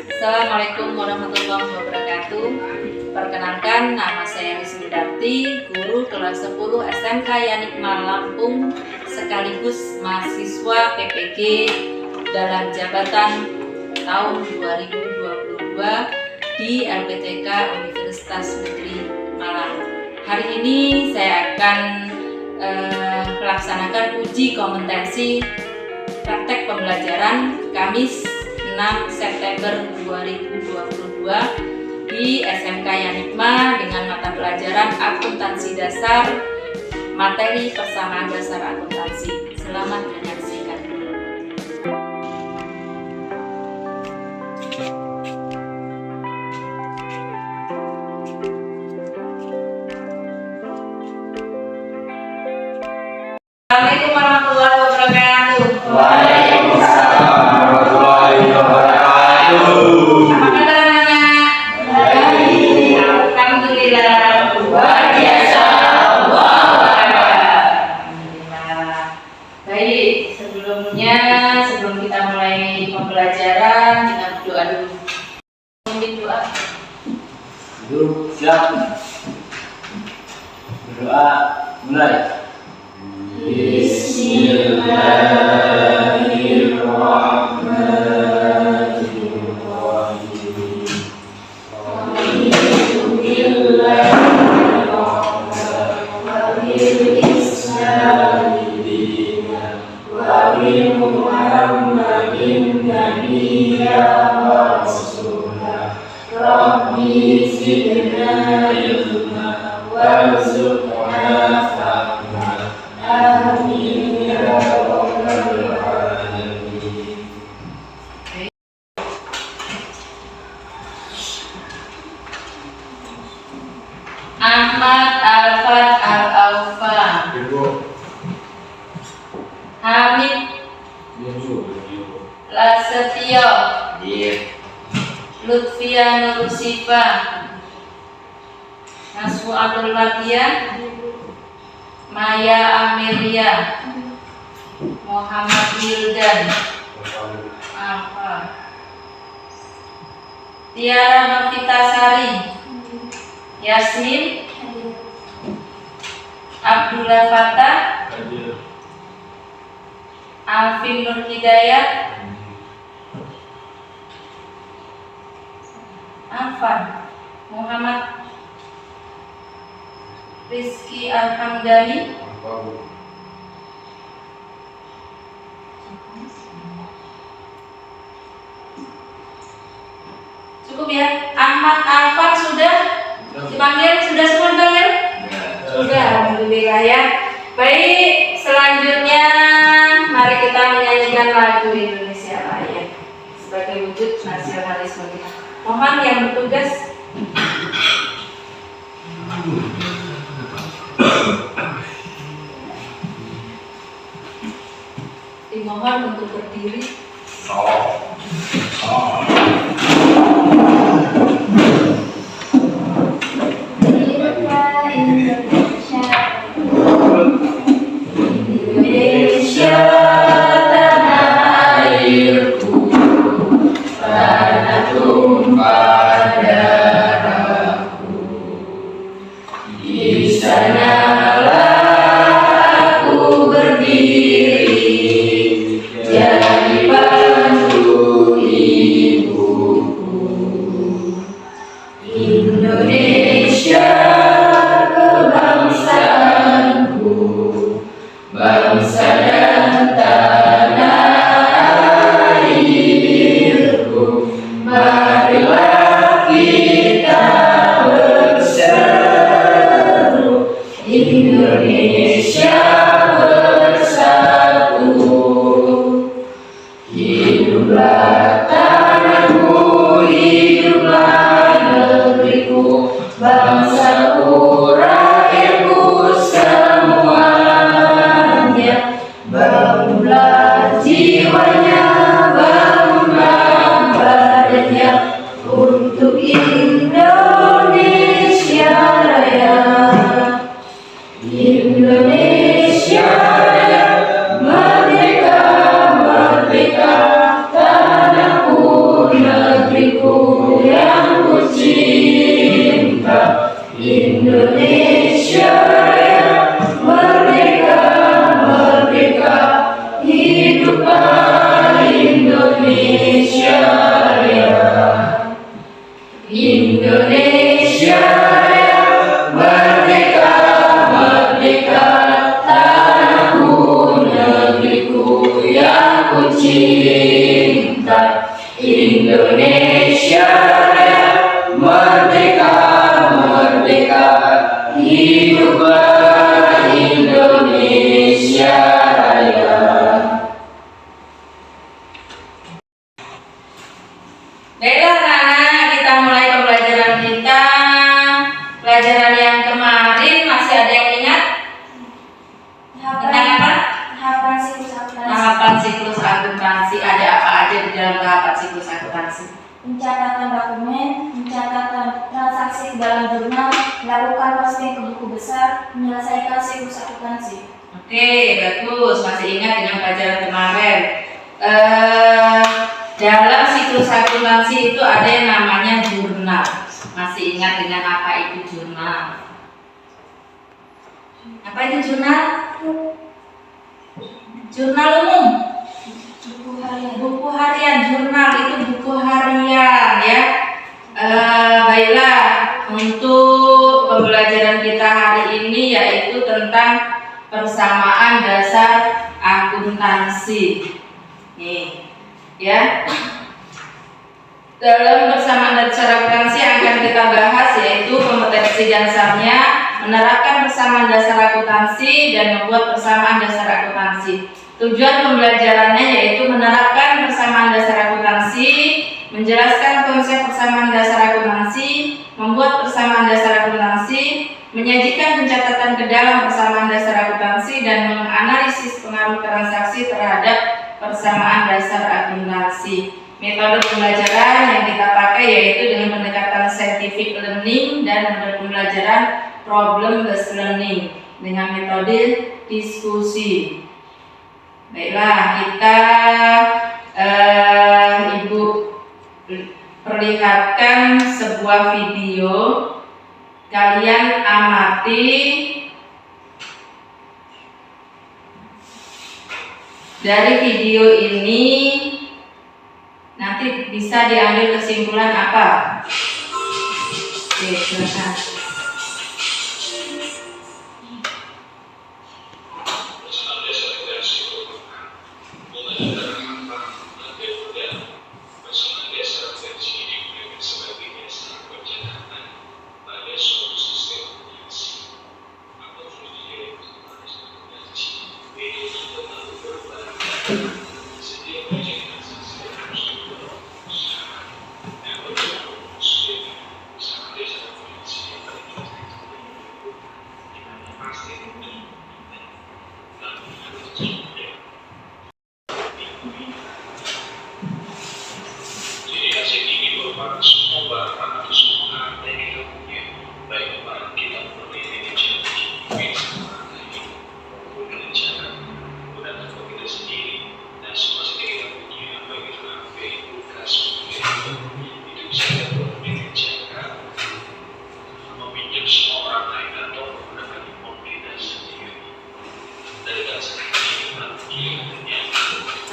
Assalamualaikum warahmatullahi wabarakatuh. Perkenalkan, nama saya Rismidarti, guru kelas 10 SMK Yanikma Lampung, sekaligus mahasiswa PPG dalam jabatan tahun 2022 di LPTK Universitas Negeri Malang. Hari ini saya akan melaksanakan uji kompetensi praktek pembelajaran Kamis 6 September 2022 di SMK Yanikma dengan mata pelajaran akuntansi dasar, materi persamaan dasar akuntansi. Selamat menyaksikan. Assalamualaikum warahmatullahi wabarakatuh. Waalaikumsalam warahmatullahi wabarakatuh. Apa kabar anak-anak? Baik. Alhamdulillah. Luar biasa. Allahu Akbar. Alhamdulillah. Baik, sebelum kita mulai pembelajaran, kita berdoa dulu. Mungkin doa. Duduk, siap. Berdoa, mulai. Ahmad Alfat Al-Aufa, Hamid Lasetio, Lutfia Nurusifa, Naswu Abdul Latia, Maya Amelia, Muhammad Wildan, Tiara Novitasari, Yasmin, Abdullah Fatah, Alvin Nur Hidayat, Afan, Muhammad Rizky Alhamdani, cukup ya. Ahmad Alfan sudah dipanggil, sudah semua dipanggil? Sudah, alhamdulillah ya. Baik, selanjutnya mari kita menyanyikan lagu Indonesia Raya sebagai wujud nasionalisme kita. Mohon yang bertugas dimohon untuk berdiri. Indonesia tanah airku, tanah tumpah darahku. Di sanalah aku berdiri, jadi pandu ibuku. Indonesia kebangsaanku, bangsa dan tanah airku. Marilah kita berseru, Indonesia bersatu. Hiduplah tanahku Indonesia Raya, merdeka, merdeka, hiduplah Indonesia Raya. Baiklah anak-anak, kita mulai pembelajaran kita. Pelajaran yang kemarin masih ada yang ingat? Tentang apa? Tahapan siklus akuntansi. Tahapan siklus akuntansi. Ada apa aja di dalam tahapan siklus akuntansi? Pencatatan dokumen, pencatatan transaksi ke dalam jurnal, melakukan posting ke buku besar, menyelesaikan siklus akuntansi. Oke, bagus. Masih ingat dengan pelajaran kemarin. Dalam siklus akuntansi itu ada yang namanya jurnal. Masih ingat dengan apa itu jurnal? Apa itu jurnal? Jurnal umum. Buku harian, jurnal itu buku harian ya. Baiklah, untuk pembelajaran kita hari ini yaitu tentang persamaan dasar akuntansi. Nih, ya. Dalam persamaan dasar akuntansi yang akan kita bahas yaitu kompetensi dasarnya, menerapkan persamaan dasar akuntansi dan membuat persamaan dasar akuntansi. Tujuan pembelajarannya yaitu menerapkan persamaan dasar akuntansi, menjelaskan konsep persamaan dasar akuntansi, membuat persamaan dasar akuntansi, menyajikan pencatatan ke dalam persamaan dasar akuntansi, dan menganalisis pengaruh transaksi terhadap persamaan dasar akuntansi. Metode pembelajaran yang kita pakai yaitu dengan pendekatan scientific learning dan metode pembelajaran problem based learning dengan metode diskusi. Baiklah, kita Ibu perlihatkan sebuah video. Kalian amati dari video ini, nanti bisa diambil kesimpulan apa? Oke, silakan.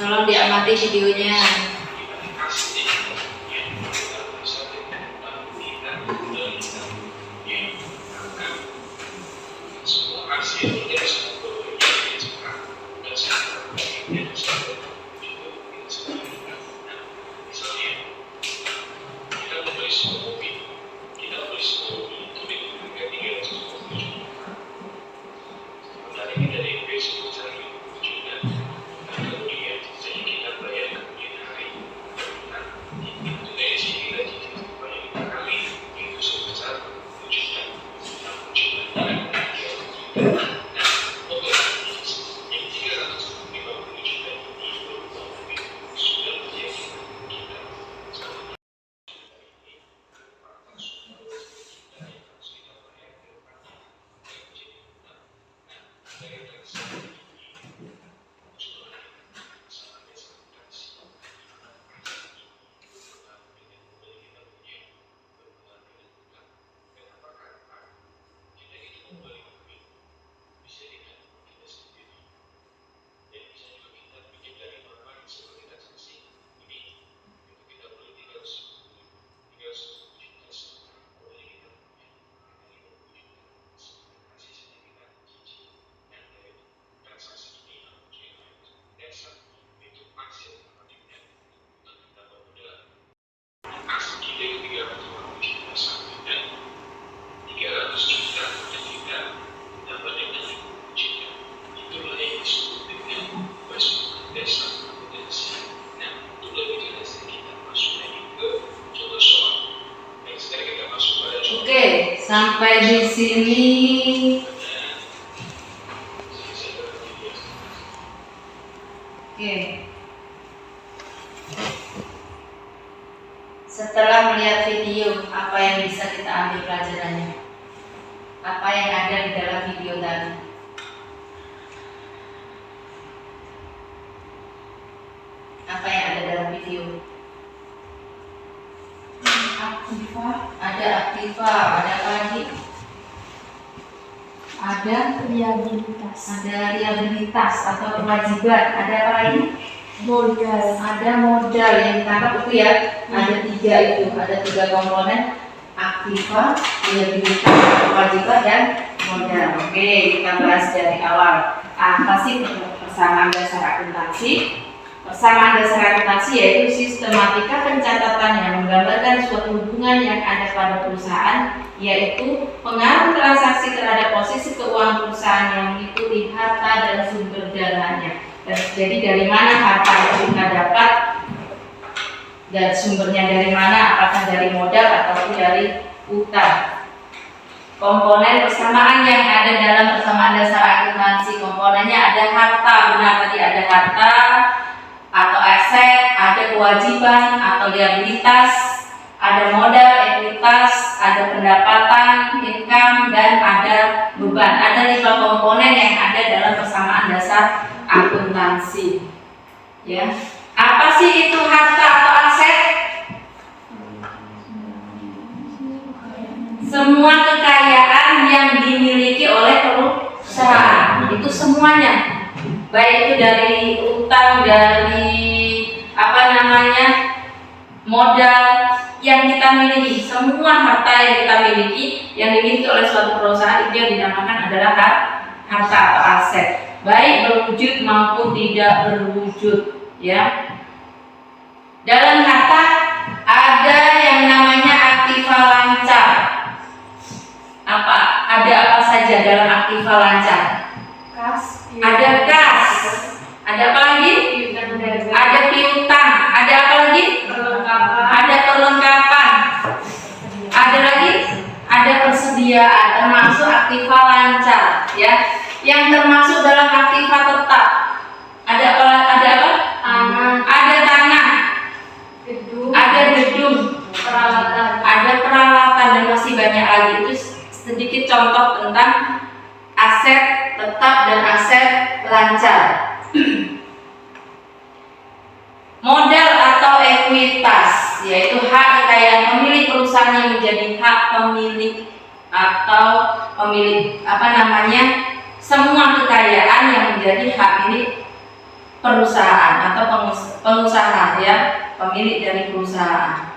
Tolong diamati videonya. sampai di sini. Oke. Setelah melihat video, apa yang bisa kita ambil pelajarannya? Apa yang ada di dalam video tadi? Apa yang ada dalam video? Aktiva, Ada aktiva, ada apa lagi? Ada liabilitas atau kewajiban. Ada apa lagi? modal, Ada modal yang ditangkap itu ya. Ada 3 itu, ada 3 komponen: aktiva, liabilitas, kewajiban, dan modal. Oke, kita bahas dari awal. Apa sih persamaan dasar akuntansi? Persamaan dasar akuntansi yaitu sistematika pencatatan yang menggambarkan suatu hubungan yang ada pada perusahaan, yaitu pengaruh transaksi terhadap posisi keuangan perusahaan yang mengikuti harta dan sumber dananya. Jadi dari mana harta itu kita dapat dan sumbernya dari mana, apakah dari modal ataupun dari utang. Komponen persamaan yang ada dalam persamaan dasar akuntansi, komponennya ada harta, benar tadi ada harta atau aset, ada kewajiban atau liabilitas, ada modal, ekuitas, ada pendapatan, income, dan ada beban. Ada 5 komponen yang ada dalam persamaan dasar akuntansi. Ya, apa sih itu harta atau aset? Semua kekayaan yang dimiliki oleh perusahaan, itu semuanya. Baik itu dari utang, dari modal yang kita miliki, semua harta yang kita miliki yang dimiliki oleh suatu perusahaan itu yang dinamakan adalah harta atau aset, baik berwujud maupun tidak berwujud, ya. Dalam harta ada yang namanya aktiva lancar. Ada apa saja dalam aktiva lancar? Ada kas, ada apa lagi? Ada piutang, ada apa lagi? Ada perlengkapan, ada lagi? Ada persediaan, termasuk aktiva lancar, ya. Yang termasuk dalam aktiva tetap ada apa? Ada tanah, ada gedung, ada peralatan, dan masih banyak lagi. Itu sedikit contoh tentang aset tetap dan aset lancar. Modal atau ekuitas yaitu hak kekayaan pemilik perusahaan yang menjadi hak pemilik atau pemilik semua kekayaan yang menjadi hak milik perusahaan atau pengusaha, ya, pemilik dari perusahaan.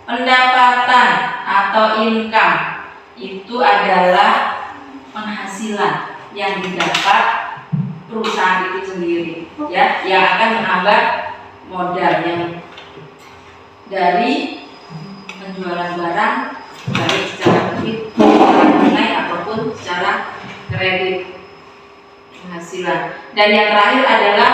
Pendapatan atau income itu adalah penghasilan yang didapat perusahaan itu sendiri, ya, yang akan menambah modal yang dari penjualan barang, baik secara debit, secara tunai ataupun secara kredit, penghasilan. Dan yang terakhir adalah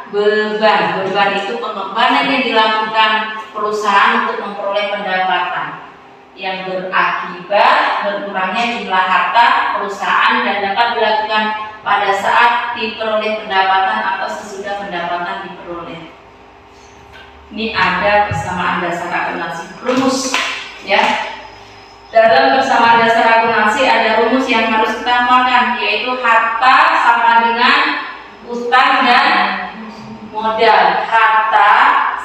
beban. Beban itu pengorbanan yang dilakukan perusahaan untuk memperoleh pendapatan yang berakibat berkurangnya jumlah harta perusahaan dan dapat dilakukan pada saat diperoleh pendapatan atau sesudah pendapatan diperoleh. Ini ada persamaan dasar akuntansi, rumus, ya. Dalam persamaan dasar akuntansi ada rumus yang harus kita hafalkan, yaitu harta sama dengan utang dan modal. Harta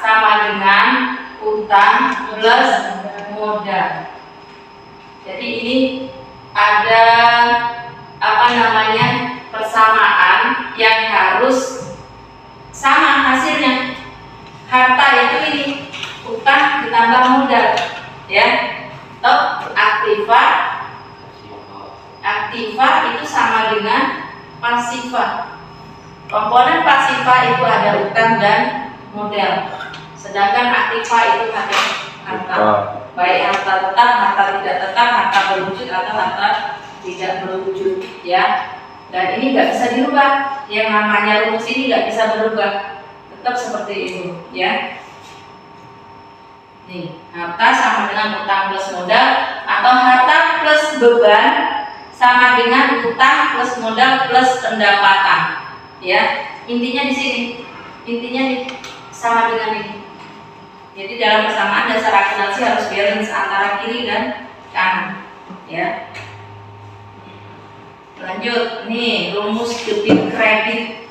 sama dengan utang plus modal. Jadi ini ada persamaan yang harus sama hasilnya. Harta itu ini utang ditambah modal, ya. Atau aktiva itu sama dengan pasiva. Komponen pasiva itu ada utang dan modal. Sedangkan aktiva itu ada harta, baik harta tetap, harta tidak tetap, harta berwujud atau harta tidak berwujud, ya. Dan ini nggak bisa dirubah. Yang namanya rumus ini nggak bisa berubah, tetap seperti itu, ya. Nih, harta sama dengan utang plus modal, atau harta plus beban sama dengan utang plus modal plus pendapatan. Ya, intinya di sini. Intinya sama dengan ini. Jadi dalam persamaan dasar akuntansi harus balance antara kiri dan kanan. Ya. Lanjut, nih rumus debit kredit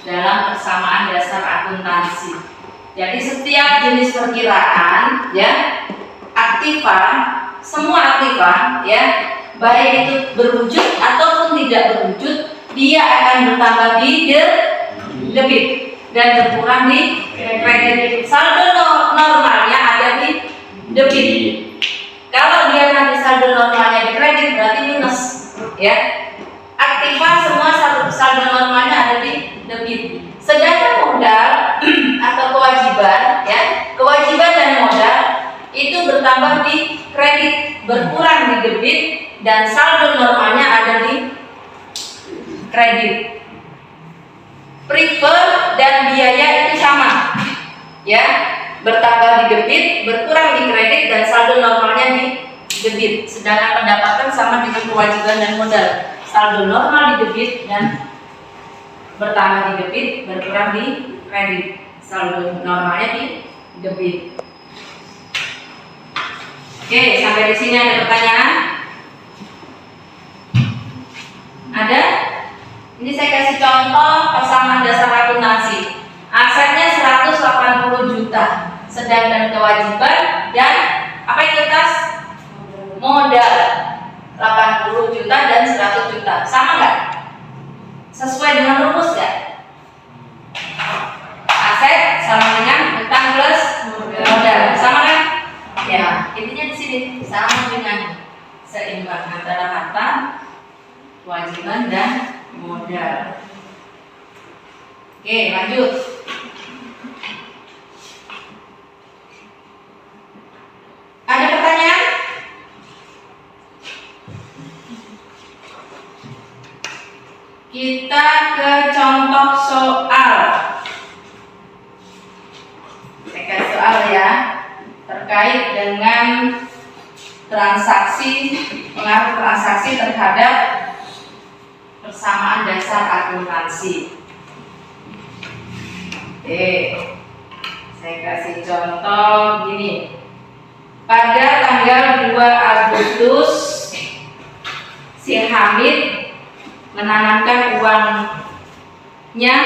dalam persamaan dasar akuntansi. Jadi setiap jenis perkiraan, ya, aktiva, semua aktiva, ya, baik itu berwujud ataupun tidak berwujud, dia akan bertambah di debit dan berkurang di kredit. Saldo normalnya ada di debit. Kalau dia nanti saldo normalnya di kredit berarti minus, ya. Aktiva semua saldo normalnya ada di debit. Sedangkan modal atau kewajiban, ya, kewajiban dan modal itu bertambah di kredit, berkurang di debit, dan saldo normalnya ada di kredit. Prefer dan biaya itu sama, ya, bertambah di debit, berkurang di kredit, dan saldo normalnya di debit. Sedangkan pendapatan sama dengan kewajiban dan modal, saldo normal di debit dan bertambah di debit, berkurang di kredit, saldo normalnya di debit. Oke, sampai di sini ada pertanyaan? Ada? Ini saya kasih contoh persamaan dasar akuntansi. Asetnya 180 juta, sedangkan kewajiban dan apa itu tas? Modal 80 juta dan 100 juta. Sama nggak? Sesuai dengan rumus ya? Aset sama dengan utang plus modal, sama kan? Ya, intinya di sini sama dengan seimbang antara harta, kewajiban dan modal. Oke, lanjut. Ada pertanyaan? Kita ke contoh soal. Saya kasih soal ya, terkait dengan transaksi, pengaruh transaksi terhadap persamaan dasar akuntansi. Oke, saya kasih contoh gini. Pada tanggal 2 Agustus, si Hamid menanamkan uangnya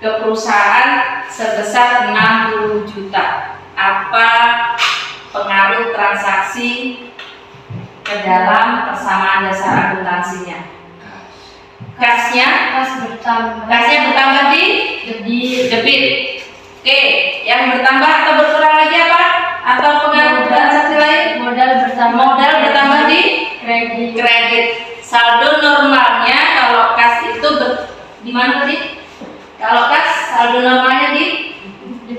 ke perusahaan sebesar 60 juta. Apa pengaruh transaksi ke dalam persamaan dasar akuntansinya? Kasnya bertambah di debit. Oke, yang bertambah atau berkurang lagi apa? Atau pengaruh transaksi lain? Modal bertambah di kredit. Saldo normalnya kalau kas itu di mana tadi? Kalau kas saldo normalnya di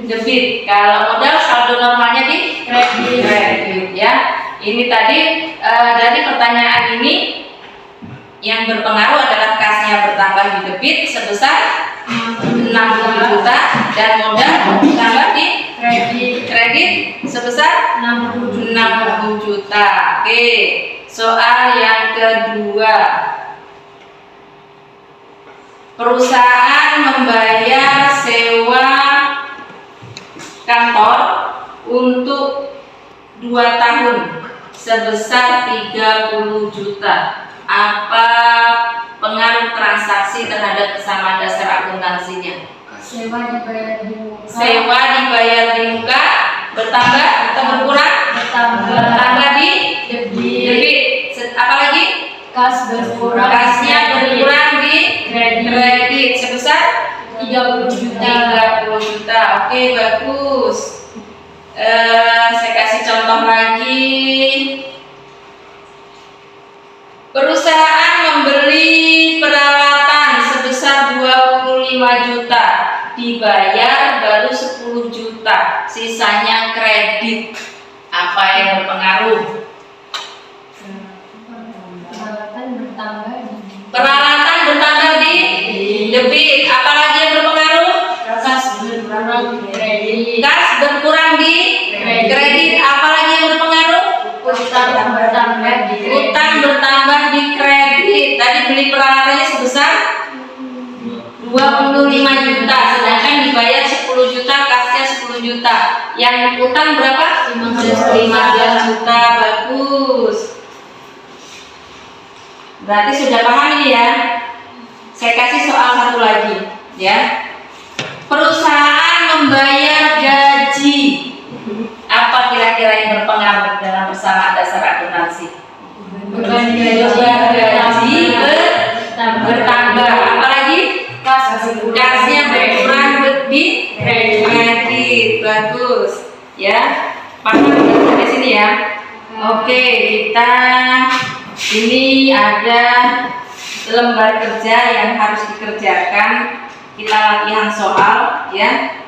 debit. Kalau modal saldo normalnya di kredit, ya. Ini tadi dari pertanyaan ini yang berpengaruh adalah kasnya bertambah di debit sebesar 60 juta dan modal bertambah di kredit sebesar 60 juta. Oke, soal yang kedua. Perusahaan membayar sewa kantor untuk 2 tahun sebesar 30 juta. Apa pengaruh transaksi terhadap persamaan dasar akuntansinya? Sewa dibayar di muka, bertambah atau berkurang? Bertambah di debit. Apalagi? Kasnya berkurang di kredit sebesar 30 juta. Oke, bagus. Saya kasih contoh lagi. Perusahaan membeli peralatan sebesar 25 juta, dibayar baru 10 juta, sisanya kredit. Apa yang berpengaruh? Peralatan bertambah di debit. Apalagi yang berpengaruh? Kas berkurang di kredit. tadi beli peralatannya sebesar 25 juta, sedangkan dibayar 10 juta, kasnya 10 juta. Yang utang berapa? 15 juta. Bagus. Berarti sudah paham ini ya. Saya kasih soal satu lagi ya. Perusahaan membayar gaji. Apa kira-kira yang berpengaruh dalam persamaan dasar akuntansi? Beban gaji bertambah. Apalagi kasnya berkurang lebih kredit. Bagus ya. Paham sampai sini ya. Oke, kita ini ada lembar kerja yang harus dikerjakan. Kita latihan soal ya.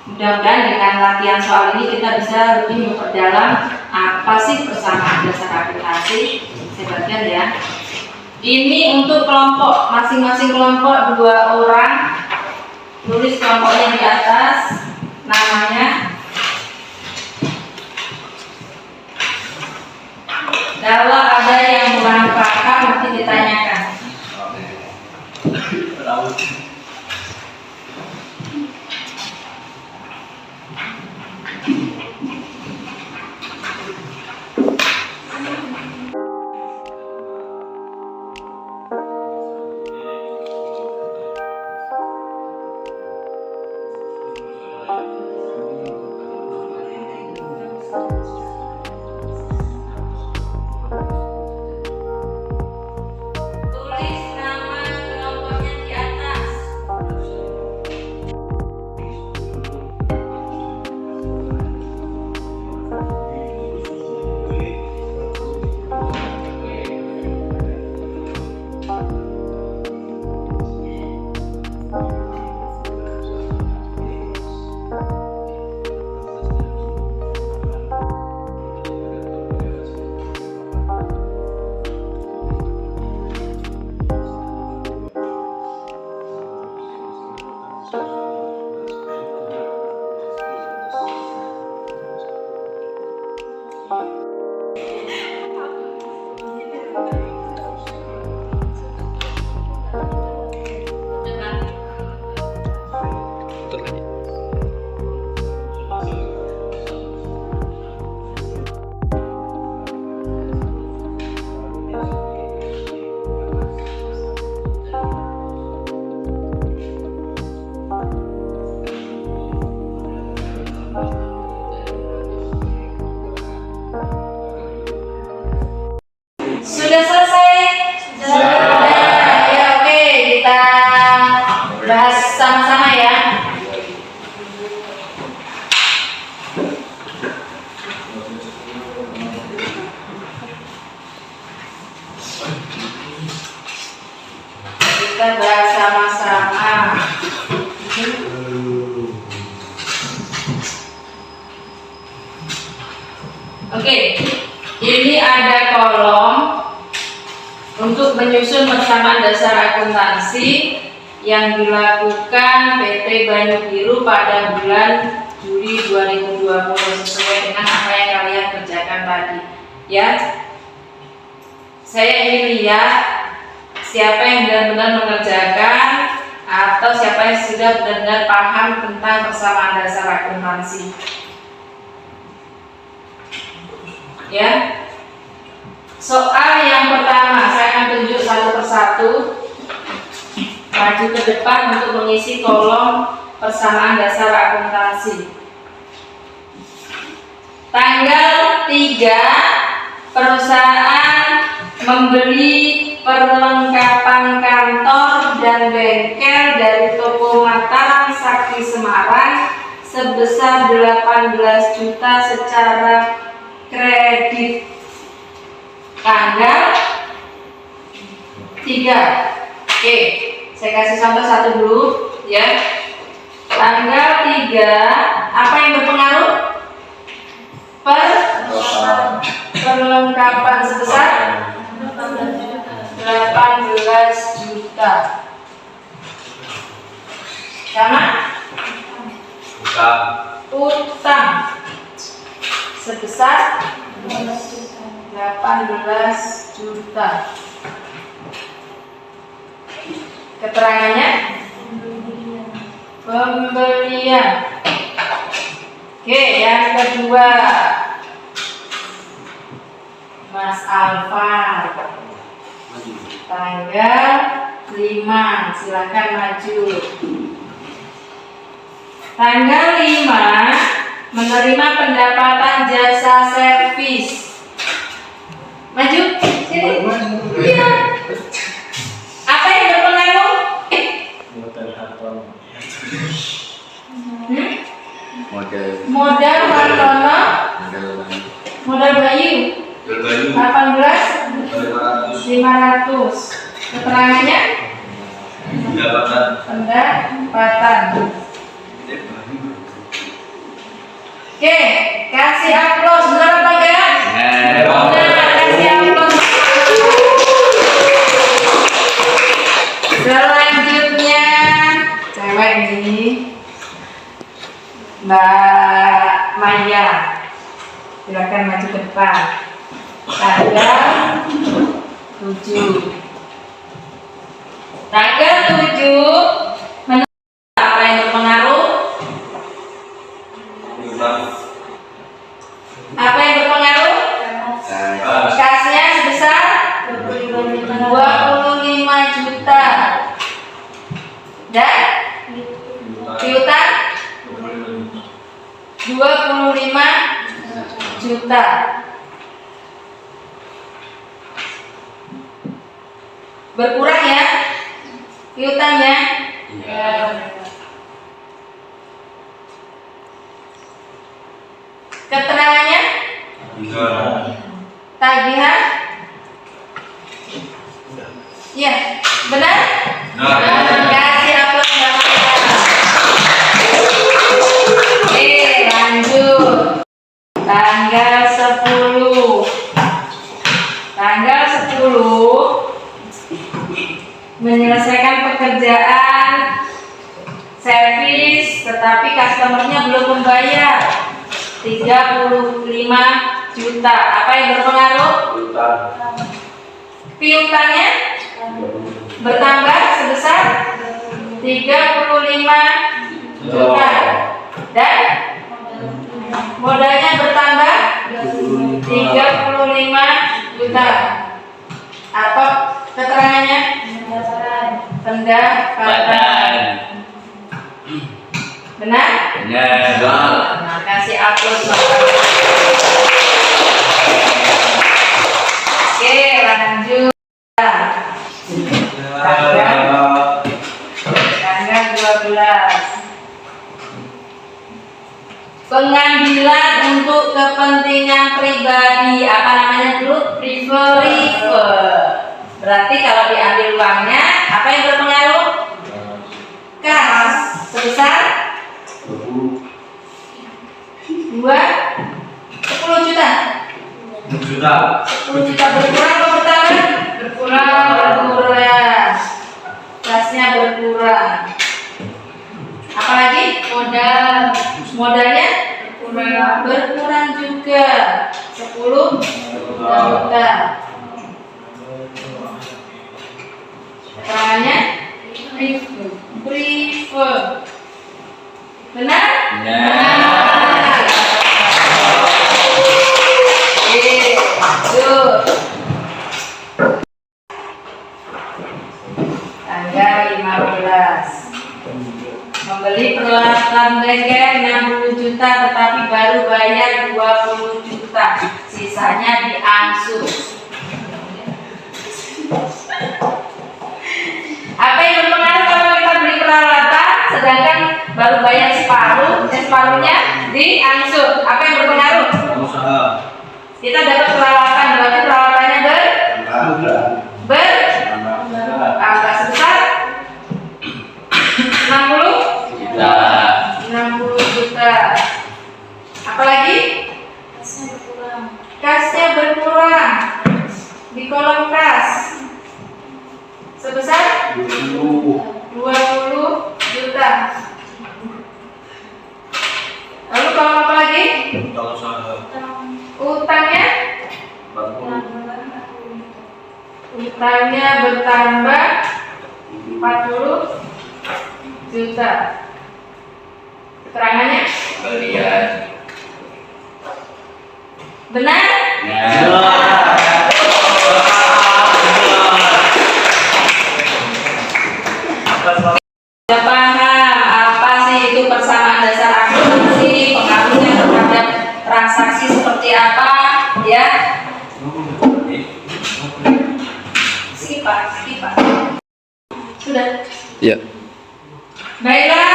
Mudah-mudahan dengan latihan soal ini kita bisa lebih memperdalam apa sih persamaan dasar akuntansi. Saya bagian ya. Ini untuk kelompok, masing-masing kelompok 2 orang. Tulis kelompoknya di atas, namanya. Kalau ada yang kurang paham nanti ditanyakan. Tulis nama kelompoknya di atas. Sudah selesai? Sudah. Ya oke, kita bahas sama-sama ya. Kita bahas sama-sama. Oke, ini ada kolom untuk menyusun persamaan dasar akuntansi yang dilakukan PT Banyu Biru pada bulan Juli 2020 sesuai dengan apa yang kalian kerjakan tadi ya. Saya ingin lihat siapa yang benar-benar mengerjakan atau siapa yang sudah benar-benar paham tentang persamaan dasar akuntansi ya. Soal yang pertama, saya akan tunjuk satu persatu, maju ke depan untuk mengisi kolom persamaan dasar akuntansi. Tanggal 3, perusahaan membeli perlengkapan kantor dan bengkel dari toko Mataram Sakti Semarang sebesar 18 juta secara kredit. Tanggal 3. Oke, saya kasih contoh satu dulu ya. Tanggal 3, apa yang berpengaruh? Perlengkapan sebesar 18 juta. Sama? Utang sebesar 18 juta. Keterangannya pembelian. Oke, yang kedua Mas Alfa, tanggal 5, silakan maju. Tanggal 5 menerima pendapatan jasa servis. Maju, sini. Iya. Apa yang berpengaruh? Modal Hartono, modal Bayu 18.500. Keterangannya pendapatan. Oke, kasih aplaus. Benar apa enggak? Benar, kasih aplaus. Selanjutnya cewek ini Mbak Maya, silakan maju ke depan. Tanggal 7. Tanggal 7 apa yang berpengaruh? Apa yang berpengaruh? Kasnya sebesar 25 juta. Dan piutang 25 juta. Berkurang ya piutangnya? Iya. Keterangannya? Tagihan? Iya, benar? Kasih aplaus Mbak Maya. Oke, lanjut. Tanggal 10. Tanggal 10 menyelesaikan pekerjaan servis, tetapi customernya belum membayar 35 juta. Apa yang berpengaruh? Piutangnya bertambah sebesar 35 juta. Dan modalnya bertambah 35 juta. Apa keterangannya? Pendapatan. Benar? Nah, kasih aplaus Bapak. Oke, lanjut. Tanggal 12. Pengambilan untuk kepentingan pribadi. Apa namanya dulu? Prefer. Berarti kalau diambil uangnya, apa yang berpengaruh? Kas sebesar 10 juta. 10 juta berkurang atau bertambah? Berkurang. Kasnya berkurang. Apalagi? Modalnya berkurang juga 10 juta. Keterangannya prefer. Benar? Benar. Oke, lanjut. Tanggal 15. Membeli peralatan bengkel 60 juta tetapi baru bayar 20 juta. Sisanya diangsur. Apa yang berpengaruh kalau kita beli peralatan sedangkan baru bayar separuhnya diangsur? Apa yang berpengaruh? Kita dapat peralatan, berarti peralatannya bertambah sebesar 60 juta. Apalagi? Kasnya berkurang di kolom kas sebesar 20 juta. Lalu kalau apa lagi? Utangnya? Utangnya bertambah 40 juta. Keterangannya Kalian. benar? Sudah paham apa sih itu persamaan dasar akuntansi, pengaruhnya terhadap transaksi seperti apa, ya? Skip Pak. Sudah. Ya. Baiklah,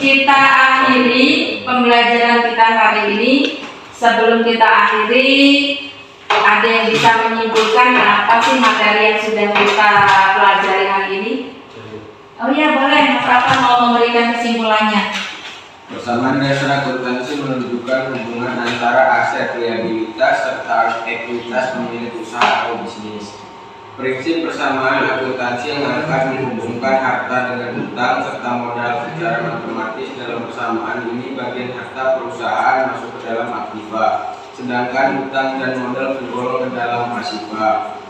kita akhiri pembelajaran kita hari ini. Sebelum kita akhiri, ada yang bisa menyimpulkan apa sih materi yang sudah kita pelajari hari ini? Oh iya, boleh. Mas Alfa mau memberikan kesimpulannya. Persamaan dasar akuntansi menunjukkan hubungan antara aset liabilitas serta ekuitas pemilik usaha atau bisnis. Prinsip persamaan akuntansi yang akan menghubungkan harta dengan hutang serta modal secara matematis. Dalam persamaan ini bagian harta perusahaan masuk ke dalam aktiva, sedangkan hutang dan modal tergolong ke dalam pasiva.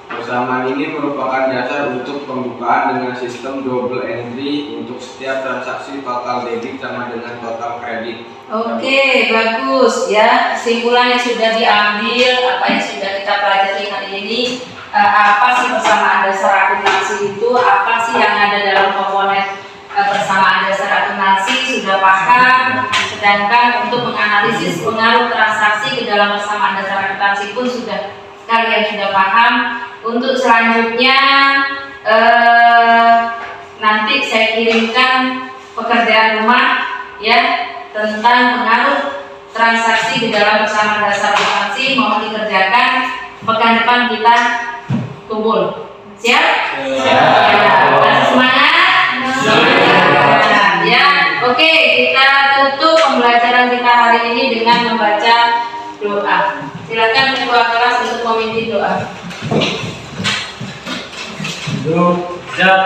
Persamaan ini merupakan dasar untuk pembukaan dengan sistem double entry untuk setiap transaksi total debit sama dengan total kredit. Oke, bagus ya. Kesimpulan yang sudah diambil, apa yang sudah kita pelajari hari ini, apa sih persamaan dasar akuntansi itu, apa sih yang ada dalam komponen persamaan dasar akuntansi sudah paham. Sedangkan untuk menganalisis pengaruh transaksi ke dalam persamaan dasar akuntansi pun kalian sudah paham. Untuk selanjutnya nanti saya kirimkan pekerjaan rumah ya tentang pengaruh transaksi di dalam persamaan dasar akuntansi. Mohon dikerjakan, pekan depan kita kumpul. Siap? Ya, masih semangat? Semangat. Ya, oke, kita tutup pembelajaran kita hari ini dengan membaca doa. Silakan ketua kelas untuk memimpin doa. Siap.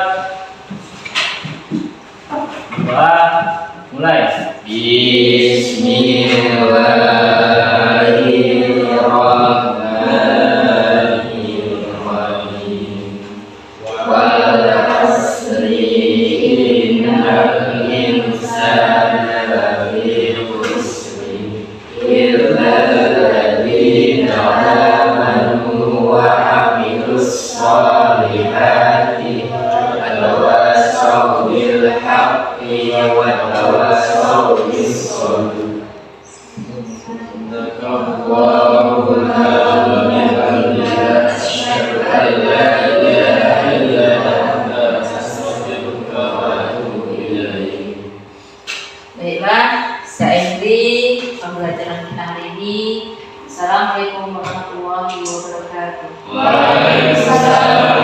Mulai. Bismillahirrahmanirrahim. Wal 'asri innal insana lafi khusr illa alladziina amanu wa 'amilus shalihati وتواصوا بالحق وتواصوا بالصبر. صدق الله العظيم. أشهد أن لا إله إلا أنت أستغفرك وأتوب إليك. Baiklah, saya akhiri pembelajaran kita hari ini. Assalamualaikum warahmatullahi wabarakatuh. Waalaikumsalam.